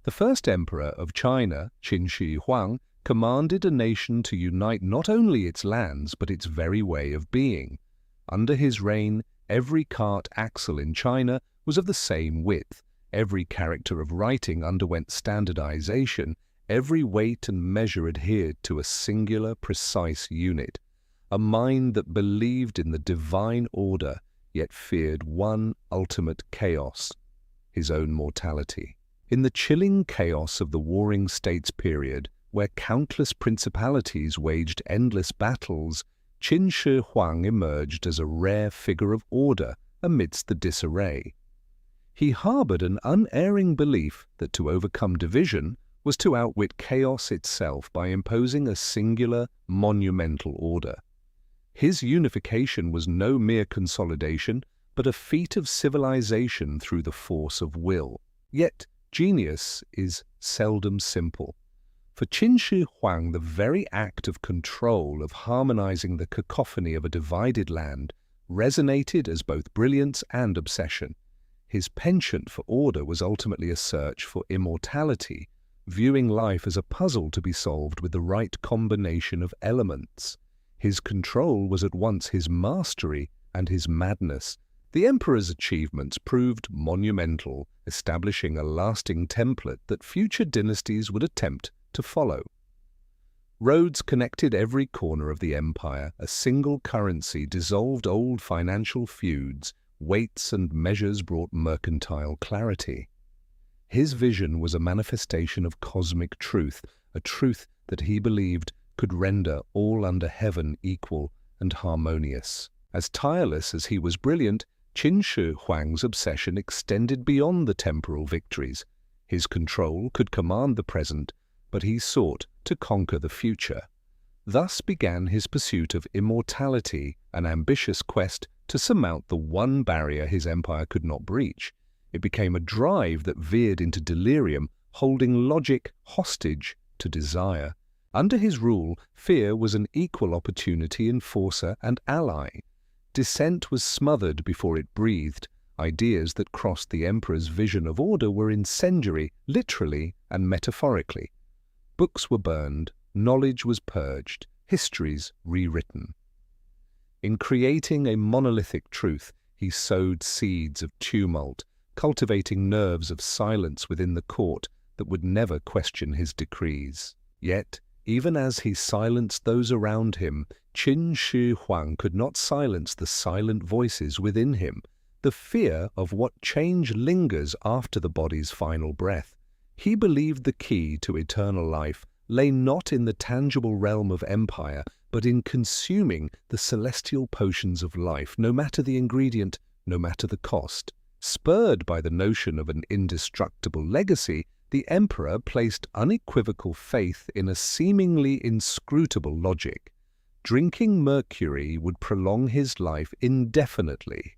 The first emperor of China, Qin Shi Huang, commanded a nation to unite not only its lands but its very way of being. Under his reign, every cart axle in China was of the same width, every character of writing underwent standardization, every weight and measure adhered to a singular, precise unit. A mind that believed in the divine order, yet feared one ultimate chaos, his own mortality. In the chilling chaos of the Warring States period, where countless principalities waged endless battles, Qin Shi Huang emerged as a rare figure of order amidst the disarray. He harbored an unerring belief that to overcome division was to outwit chaos itself by imposing a singular, monumental order. His unification was no mere consolidation, but a feat of civilization through the force of will. Yet, genius is seldom simple. For Qin Shi Huang, the very act of control, of harmonizing the cacophony of a divided land, resonated as both brilliance and obsession. His penchant for order was ultimately a search for immortality, viewing life as a puzzle to be solved with the right combination of elements. His control was at once his mastery and his madness. The emperor's achievements proved monumental, establishing a lasting template that future dynasties would attempt to follow. Roads connected every corner of the empire. A single currency dissolved old financial feuds. Weights and measures brought mercantile clarity. His vision was a manifestation of cosmic truth, a truth that he believed could render all under heaven equal and harmonious. As tireless as he was brilliant, Qin Shi Huang's obsession extended beyond the temporal victories. His control could command the present, but he sought to conquer the future. Thus began his pursuit of immortality, an ambitious quest to surmount the one barrier his empire could not breach. It became a drive that veered into delirium, holding logic hostage to desire. Under his rule, fear was an equal opportunity enforcer and ally. Dissent was smothered before it breathed. Ideas that crossed the emperor's vision of order were incendiary, literally and metaphorically. Books were burned, knowledge was purged, histories rewritten. In creating a monolithic truth, he sowed seeds of tumult, cultivating nerves of silence within the court that would never question his decrees. Yet, even as he silenced those around him, Qin Shi Huang could not silence the silent voices within him, the fear of what change lingers after the body's final breath. He believed the key to eternal life lay not in the tangible realm of empire, but in consuming the celestial potions of life, no matter the ingredient, no matter the cost. Spurred by the notion of an indestructible legacy, the emperor placed unequivocal faith in a seemingly inscrutable logic. Drinking mercury would prolong his life indefinitely.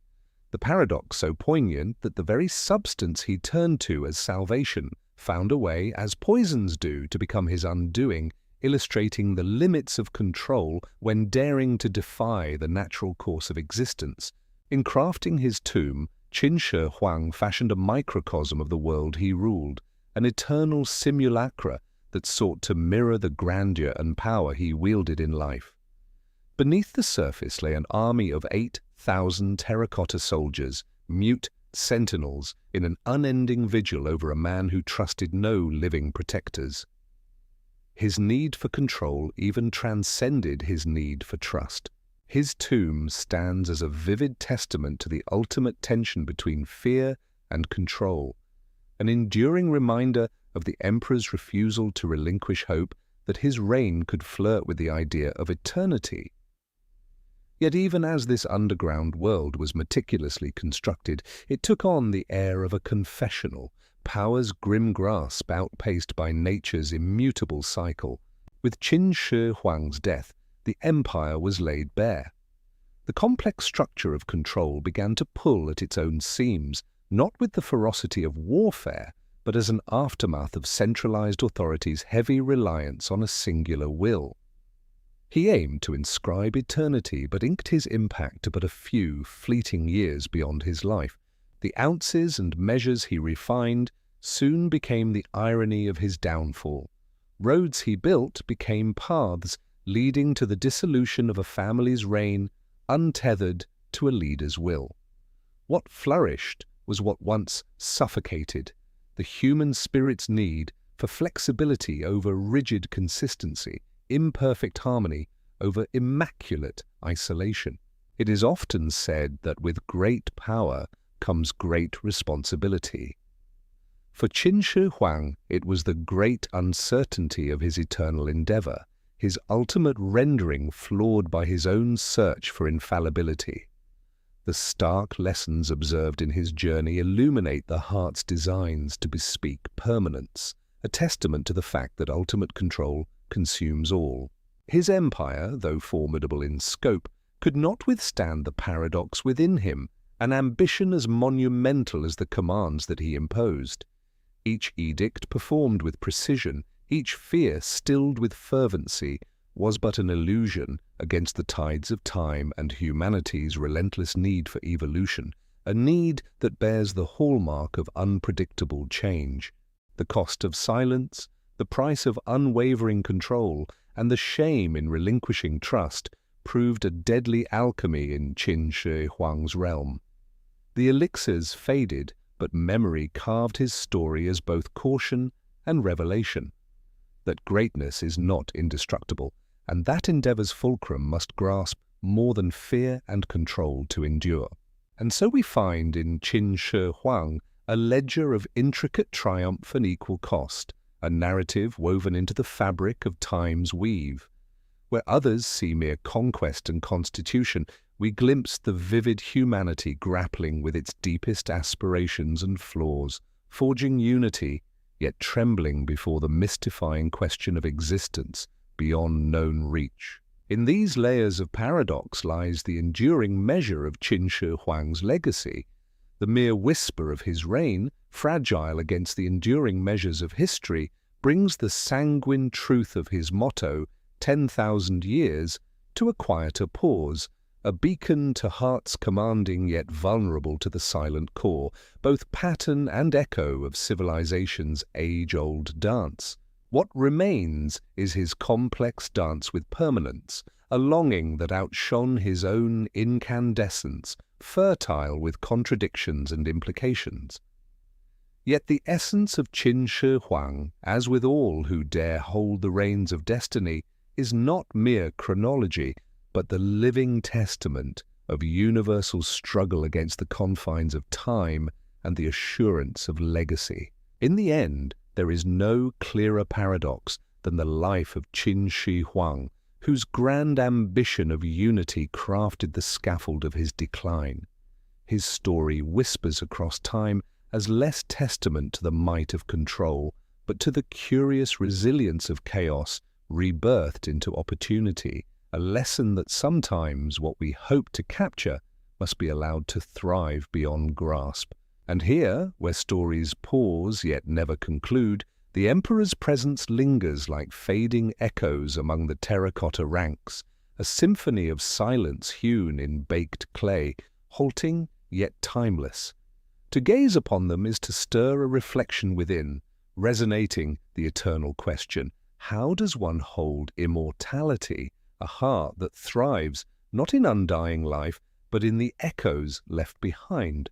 The paradox so poignant that the very substance he turned to as salvation found a way, as poisons do, to become his undoing, illustrating the limits of control when daring to defy the natural course of existence. In crafting his tomb, Qin Shi Huang fashioned a microcosm of the world he ruled, an eternal simulacra that sought to mirror the grandeur and power he wielded in life. Beneath the surface lay an army of 8,000 terracotta soldiers, mute sentinels in an unending vigil over a man who trusted no living protectors. His need for control even transcended his need for trust. His tomb stands as a vivid testament to the ultimate tension between fear and control, an enduring reminder of the emperor's refusal to relinquish hope that his reign could flirt with the idea of eternity. Yet even as this underground world was meticulously constructed, it took on the air of a confessional, power's grim grasp outpaced by nature's immutable cycle. With Qin Shi Huang's death, the empire was laid bare. The complex structure of control began to pull at its own seams, not with the ferocity of warfare, but as an aftermath of centralized authority's heavy reliance on a singular will. He aimed to inscribe eternity, but inked his impact to but a few fleeting years beyond his life. The ounces and measures he refined soon became the irony of his downfall. Roads he built became paths leading to the dissolution of a family's reign, untethered to a leader's will. What flourished was what once suffocated, the human spirit's need for flexibility over rigid consistency, imperfect harmony over immaculate isolation. It is often said that with great power comes great responsibility. For Qin Shi Huang, it was the great uncertainty of his eternal endeavor, his ultimate rendering flawed by his own search for infallibility. The stark lessons observed in his journey illuminate the heart's designs to bespeak permanence, a testament to the fact that ultimate control consumes all. His empire, though formidable in scope, could not withstand the paradox within him, an ambition as monumental as the commands that he imposed. Each edict performed with precision, each fear stilled with fervency, was but an illusion against the tides of time and humanity's relentless need for evolution, a need that bears the hallmark of unpredictable change. The cost of silence, the price of unwavering control, and the shame in relinquishing trust proved a deadly alchemy in Qin Shi Huang's realm. The elixirs faded, but memory carved his story as both caution and revelation. That greatness is not indestructible, and that endeavor's fulcrum must grasp more than fear and control to endure. And so we find in Qin Shi Huang a ledger of intricate triumph and equal cost, a narrative woven into the fabric of time's weave. Where others see mere conquest and constitution, we glimpse the vivid humanity grappling with its deepest aspirations and flaws, forging unity, yet trembling before the mystifying question of existence beyond known reach. In these layers of paradox lies the enduring measure of Qin Shi Huang's legacy. The mere whisper of his reign, fragile against the enduring measures of history, brings the sanguine truth of his motto, 10,000 years, to a quieter pause, a beacon to hearts commanding yet vulnerable to the silent core, both pattern and echo of civilization's age-old dance. What remains is his complex dance with permanence, a longing that outshone his own incandescence, fertile with contradictions and implications. Yet the essence of Qin Shi Huang, as with all who dare hold the reins of destiny, is not mere chronology, but the living testament of universal struggle against the confines of time and the assurance of legacy. In the end, there is no clearer paradox than the life of Qin Shi Huang, whose grand ambition of unity crafted the scaffold of his decline. His story whispers across time as less testament to the might of control, but to the curious resilience of chaos rebirthed into opportunity, a lesson that sometimes what we hope to capture must be allowed to thrive beyond grasp. And here, where stories pause yet never conclude, the Emperor's presence lingers like fading echoes among the terracotta ranks, a symphony of silence hewn in baked clay, halting yet timeless. To gaze upon them is to stir a reflection within, resonating the eternal question: how does one hold immortality, a heart that thrives not in undying life, but in the echoes left behind?